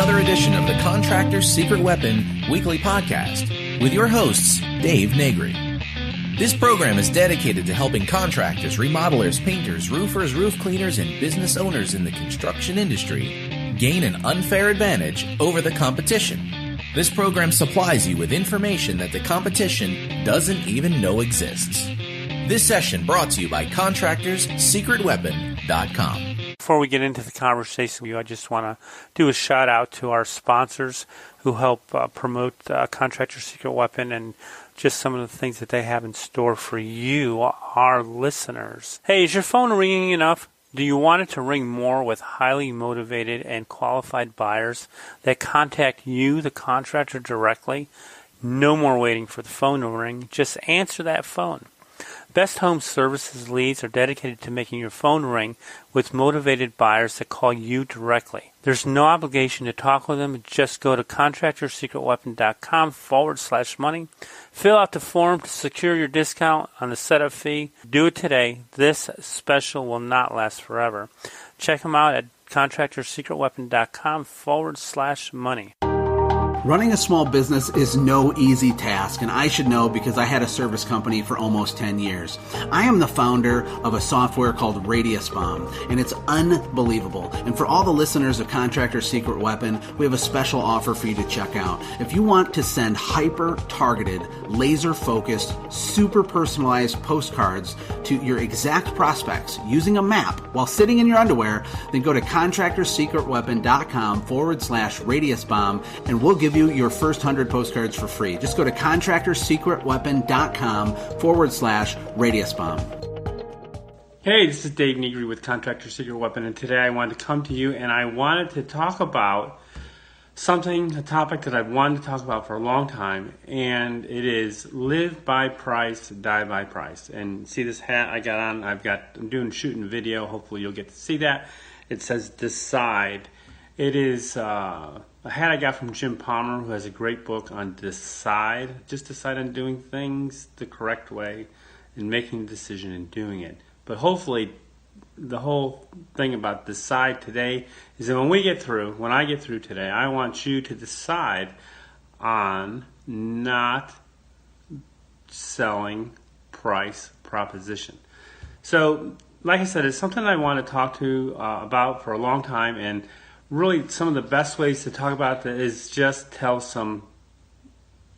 another edition of the Contractor's Secret Weapon weekly podcast with your hosts, Dave Negri. This program is dedicated to helping contractors, remodelers, painters, roofers, roof cleaners, and business owners in the construction industry gain an unfair advantage over the competition. This program supplies you with information that the competition doesn't even know exists. This session brought to you by ContractorsSecretWeapon.com. Before we get into the conversation, I just want to do a shout out to our sponsors who help promote Contractor's Secret Weapon and just some of the things that they have in store for you, our listeners. Hey, is your phone ringing enough? Do you want it to ring more with highly motivated and qualified buyers that contact you, the contractor, directly? No more waiting for the phone to ring. Just answer that phone. Best Home Services leads are dedicated to making your phone ring with motivated buyers that call you directly. There's no obligation to talk with them. Just go to ContractorSecretWeapon.com/money. Fill out the form to secure your discount on the setup fee. Do it today. This special will not last forever. Check them out at ContractorSecretWeapon.com/money. Running a small business is no easy task, and I should know because I had a service company for almost 10 years. I am the founder of a software called Radius Bomb, and it's unbelievable. And for all the listeners of Contractor's Secret Weapon, we have a special offer for you to check out. If you want to send hyper-targeted, laser-focused, super personalized postcards to your exact prospects using a map while sitting in your underwear, then go to ContractorSecretWeapon.com/Radius Bomb, and we'll give you your first 100 postcards for free. Just go to ContractorSecretWeapon.com/Radius Bomb. Hey, this is Dave Negri with Contractor's Secret Weapon, and today I wanted to come to you and I wanted to talk about a topic that I've wanted to talk about for a long time, and it is live by price, die by price. And see this hat I got on? I'm shooting video. Hopefully you'll get to see that. It says Decide. It is a hat I got from Jim Palmer, who has a great book on decide. Just decide on doing things the correct way and making a decision and doing it. But hopefully the whole thing about decide today is that when I get through today, I want you to decide on not selling price proposition. So, like I said, it's something I want to talk to about for a long time, and really some of the best ways to talk about that is just tell some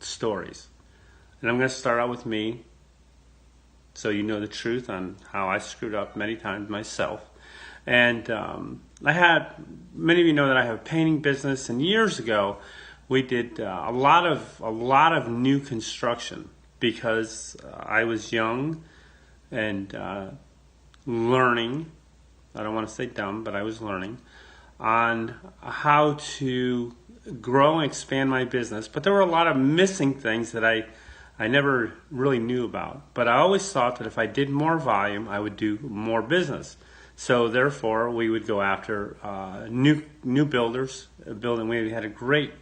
stories. And I'm going to start out with me, so you know the truth on how I screwed up many times myself. And many of you know that I have a painting business, and years ago we did a lot of new construction because I was young and learning. I don't want to say dumb, but I was learning on how to grow and expand my business. But there were a lot of missing things that I never really knew about. But I always thought that if I did more volume, I would do more business. So therefore, we would go after new builders. We had a great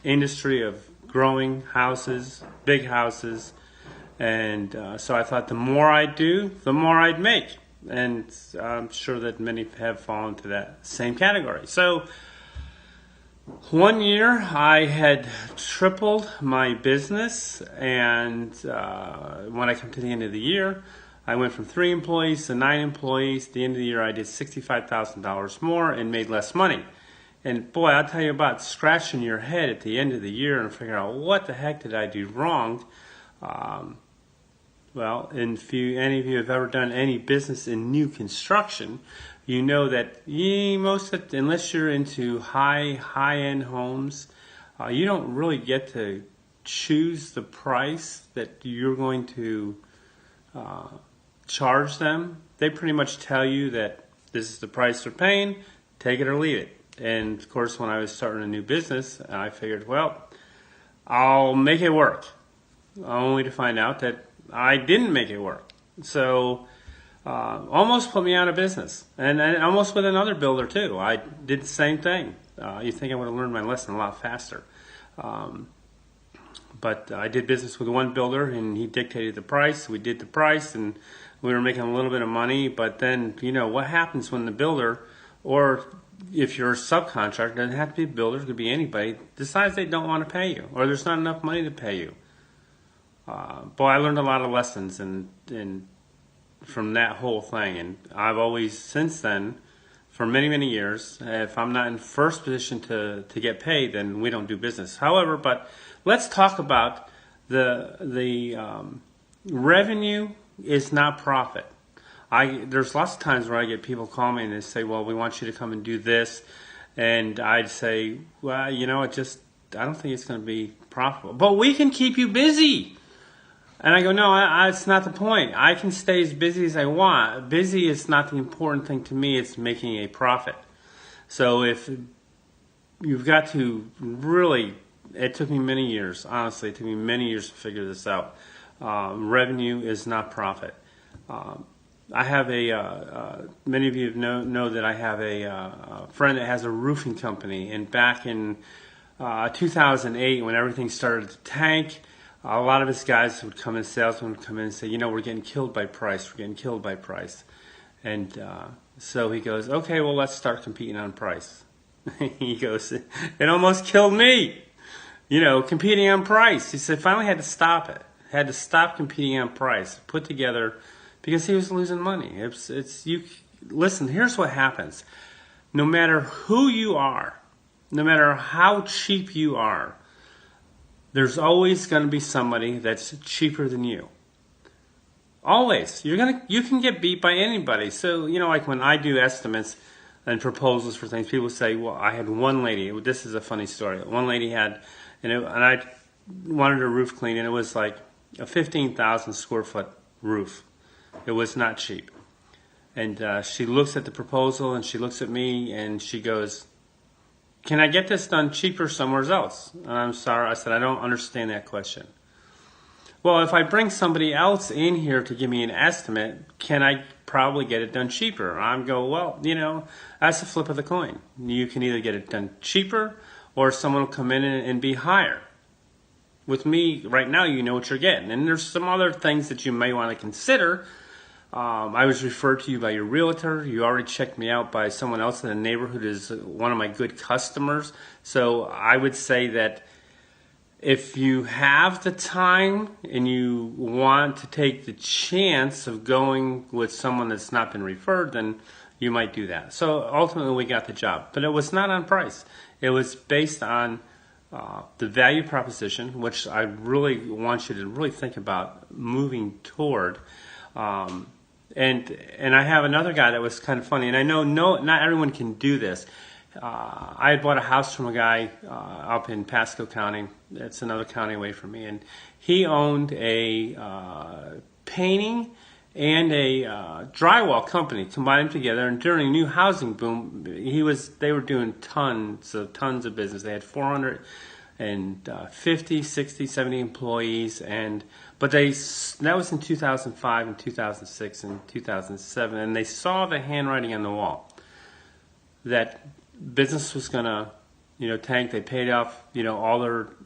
industry of growing houses, big houses. And so I thought the more I do, the more I'd make. And I'm sure that many have fallen to that same category. So one year I had tripled my business, and when I come to the end of the year, I went from 3 employees to 9 employees. At the end of the year, I did $65,000 more and made less money. And boy, I'll tell you about scratching your head at the end of the year and figuring out what the heck did I do wrong. Well, and if any of you have ever done any business in new construction, you know that unless you're into high-end homes, you don't really get to choose the price that you're going to charge them. They pretty much tell you that this is the price they're paying, take it or leave it. And of course, when I was starting a new business, I figured, well, I'll make it work, only to find out that I didn't make it work. So almost put me out of business, and almost with another builder too. I did the same thing. You think I would have learned my lesson a lot faster. But I did business with one builder, and he dictated the price. We did the price, and we were making a little bit of money. But then, you know, what happens when the builder or if you're a subcontractor, it doesn't have to be a builder, it could be anybody, decides they don't want to pay you, or there's not enough money to pay you. Boy, I learned a lot of lessons from that whole thing, and I've always, since then, for many, many years, if I'm not in first position to get paid, then we don't do business. However, but let's talk about the revenue is not profit. There's lots of times where I get people call me and they say, well, we want you to come and do this. And I'd say, well, I don't think it's going to be profitable. But we can keep you busy. And I go, no, it's not the point. I can stay as busy as I want. Busy is not the important thing to me. It's making a profit. So if you've got to really, it took me many years, honestly, it took me many years to figure this out. Revenue is not profit. I have many of you know that I have a friend that has a roofing company, and back in 2008, when everything started to tank, a lot of his guys would come in, salesmen would come in and say, we're getting killed by price, and so he goes, okay, well, let's start competing on price. He goes, it almost killed me, competing on price. He said, finally had to stop it, had to stop competing on price, put together, because he was losing money. Listen, here's what happens. No matter who you are, no matter how cheap you are, there's always going to be somebody that's cheaper than you. Always. You can get beat by anybody. So, like when I do estimates and proposals for things, people say, well, I had one lady, this is a funny story. One lady had, and I wanted her roof cleaned, and it was like a 15,000 square foot roof. It was not cheap. And she looks at the proposal, and she looks at me, and she goes, can I get this done cheaper somewhere else? And I'm sorry. I said, I don't understand that question. Well, if I bring somebody else in here to give me an estimate, can I probably get it done cheaper? I'm go, well, that's the flip of the coin. You can either get it done cheaper, or someone will come in and be higher. With me, right now, you know what you're getting. And there's some other things that you may want to consider. I was referred to you by your realtor. You already checked me out by someone else in the neighborhood who is one of my good customers. So I would say that if you have the time and you want to take the chance of going with someone that's not been referred, then you might do that. So ultimately we got the job. But it was not on price. It was based on the value proposition, which I really want you to really think about moving toward. And I have another guy that was kind of funny, and I know not everyone can do this. I had bought a house from a guy up in Pasco County. It's another county away from me, and he owned a painting and a drywall company, combined them together. And during the new housing boom, they were doing tons of business. They had 450, 60, 70 employees, but that was in 2005 and 2006 and 2007, and they saw the handwriting on the wall that business was going to, tank. They paid off,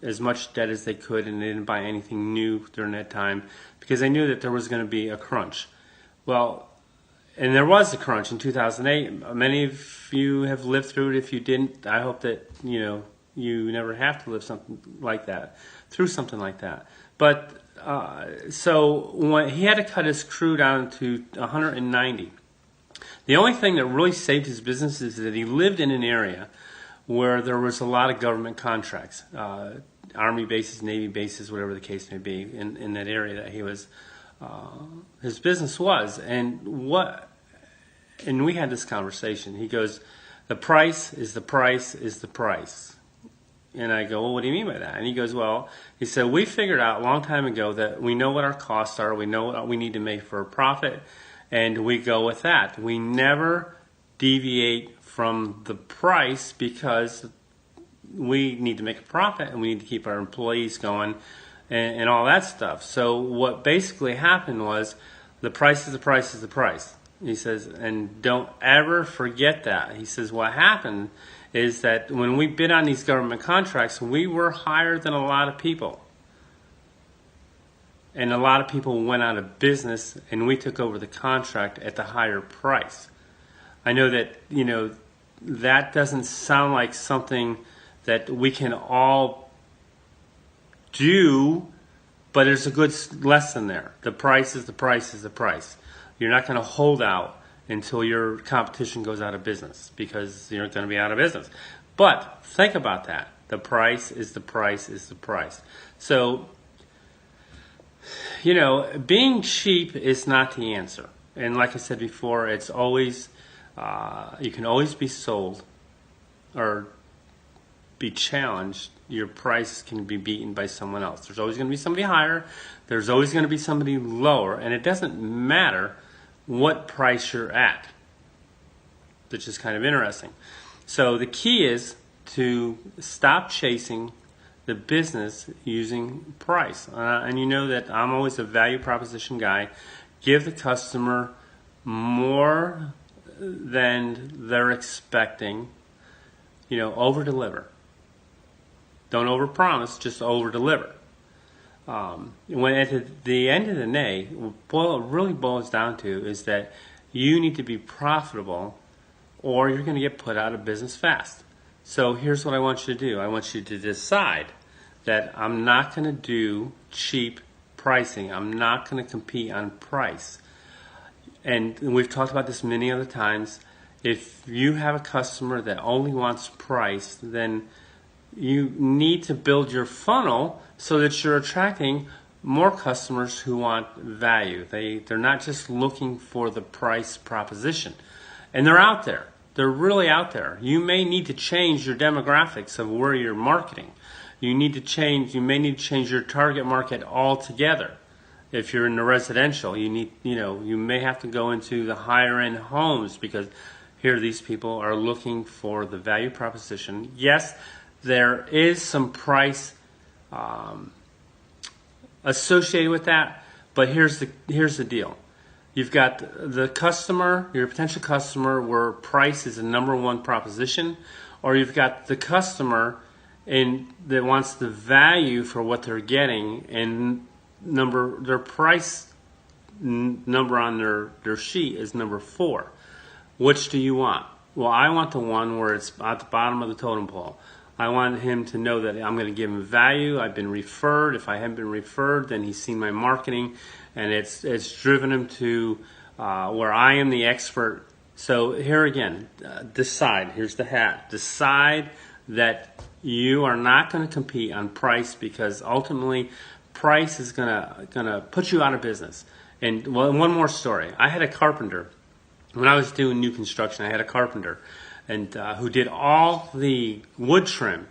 as much debt as they could, and they didn't buy anything new during that time because they knew that there was going to be a crunch. Well, and there was a crunch in 2008. Many of you have lived through it. If you didn't, I hope that, you never have to live through something like that. But so when he had to cut his crew down to 190. The only thing that really saved his business is that he lived in an area where there was a lot of government contracts, Army bases, Navy bases, whatever the case may be, in that area that he was, his business was. And we had this conversation. He goes, the price is the price is the price. And I go, well, what do you mean by that? And he goes, well, he said, we figured out a long time ago that we know what our costs are. We know what we need to make for a profit, and we go with that. We never deviate from the price because we need to make a profit, and we need to keep our employees going and all that stuff. So what basically happened was the price is the price is the price. He says, and don't ever forget that. He says, what happened is that when we bid on these government contracts, we were higher than a lot of people. And a lot of people went out of business, and we took over the contract at the higher price. I know that, that doesn't sound like something that we can all do, but there's a good lesson there. The price is the price is the price. You're not going to hold out until your competition goes out of business, because you're going to be out of business. But think about that. The price is the price is the price. So, being cheap is not the answer. And like I said before, it's always, you can always be sold or be challenged. Your price can be beaten by someone else. There's always going to be somebody higher. There's always going to be somebody lower. And it doesn't matter what price you're at, which is kind of interesting. So the key is to stop chasing the business using price. And you know that I'm always a value proposition guy. Give the customer more than they're expecting. Over-deliver. Don't over-promise, just over-deliver. When at the end of the day, what it really boils down to is that you need to be profitable, or you're going to get put out of business fast. So here's what I want you to do. I want you to decide that I'm not going to do cheap pricing. I'm not going to compete on price. And we've talked about this many other times. If you have a customer that only wants price, then you need to build your funnel so that you're attracting more customers who want value. They're not just looking for the price proposition. And they're out there. They're really out there. You may need to change your demographics of where you're marketing. You may need to change your target market altogether. If you're in the residential, you may have to go into the higher end homes, because here these people are looking for the value proposition. Yes, there is some price associated with that, but here's the deal. You've got the customer, your potential customer, where price is the number one proposition, or you've got the customer that wants the value for what they're getting, and their price number on their sheet is number 4. Which do you want? Well, I want the one where it's at the bottom of the totem pole. I want him to know that I'm going to give him value. I've been referred. If I haven't been referred, then he's seen my marketing, and it's driven him to where I am the expert. So here again, decide. Here's the hat. Decide that you are not going to compete on price, because ultimately price is going to put you out of business. And one more story. I had a carpenter. When I was doing new construction, I had a carpenter and who did all the wood trim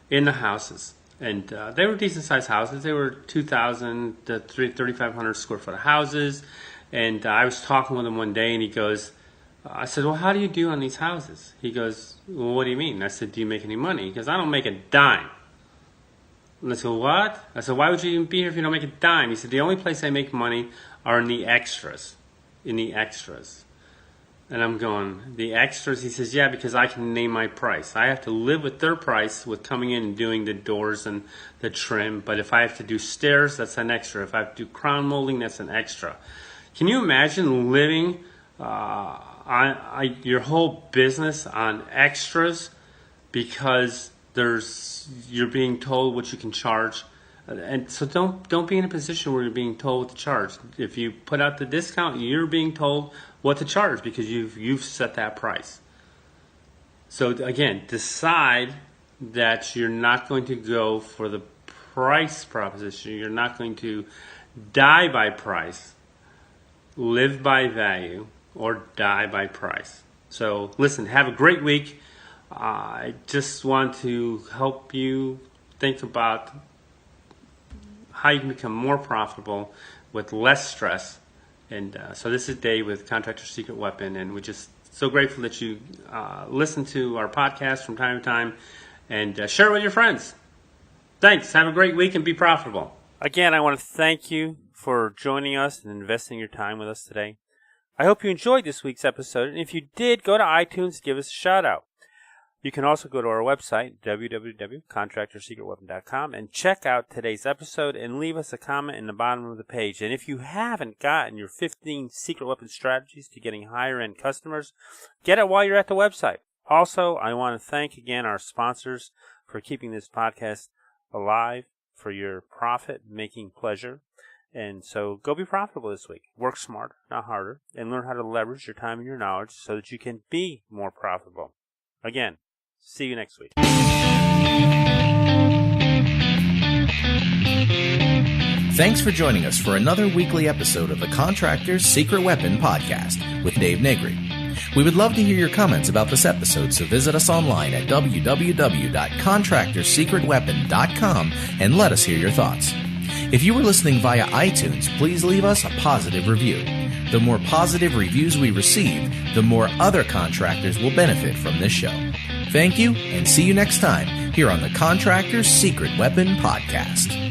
in the houses. And they were decent-sized houses. They were 2,000 to 3,500 square foot houses. And I was talking with him one day, and he goes, I said, well, how do you do on these houses? He goes, well, what do you mean? I said, do you make any money? He goes, I don't make a dime. And I said, what? I said, why would you even be here if you don't make a dime? He said, the only place I make money are in the extras. And I'm going, the extras? He says, yeah, because I can name my price. I have to live with their price with coming in and doing the doors and the trim. But if I have to do stairs, that's an extra. If I have to do crown molding, that's an extra. Can you imagine living your whole business on extras because you're being told what you can charge? And so don't be in a position where you're being told what to charge. If you put out the discount, you're being told what to charge because you've set that price. So again, decide that you're not going to go for the price proposition. You're not going to die by price, live by value, or die by price. So listen, have a great week. I just want to help you think about how you can become more profitable with less stress. And so this is Dave with Contractor Secret Weapon, and we're just so grateful that you listen to our podcast from time to time and share it with your friends. Thanks. Have a great week and be profitable. Again, I want to thank you for joining us and investing your time with us today. I hope you enjoyed this week's episode, and if you did, go to iTunes and give us a shout out. You can also go to our website, www.contractorsecretweapon.com, and check out today's episode and leave us a comment in the bottom of the page. And if you haven't gotten your 15 secret weapon strategies to getting higher end customers, get it while you're at the website. Also, I want to thank again our sponsors for keeping this podcast alive, for your profit-making pleasure. And so go be profitable this week. Work smarter, not harder, and learn how to leverage your time and your knowledge so that you can be more profitable. Again, see you next week. Thanks for joining us for another weekly episode of the Contractor's Secret Weapon podcast with Dave Negri. We would love to hear your comments about this episode, so visit us online at www.contractorsecretweapon.com and let us hear your thoughts. If you are listening via iTunes, please leave us a positive review. The more positive reviews we receive, the more other contractors will benefit from this show. Thank you, and see you next time here on the Contractor's Secret Weapon podcast.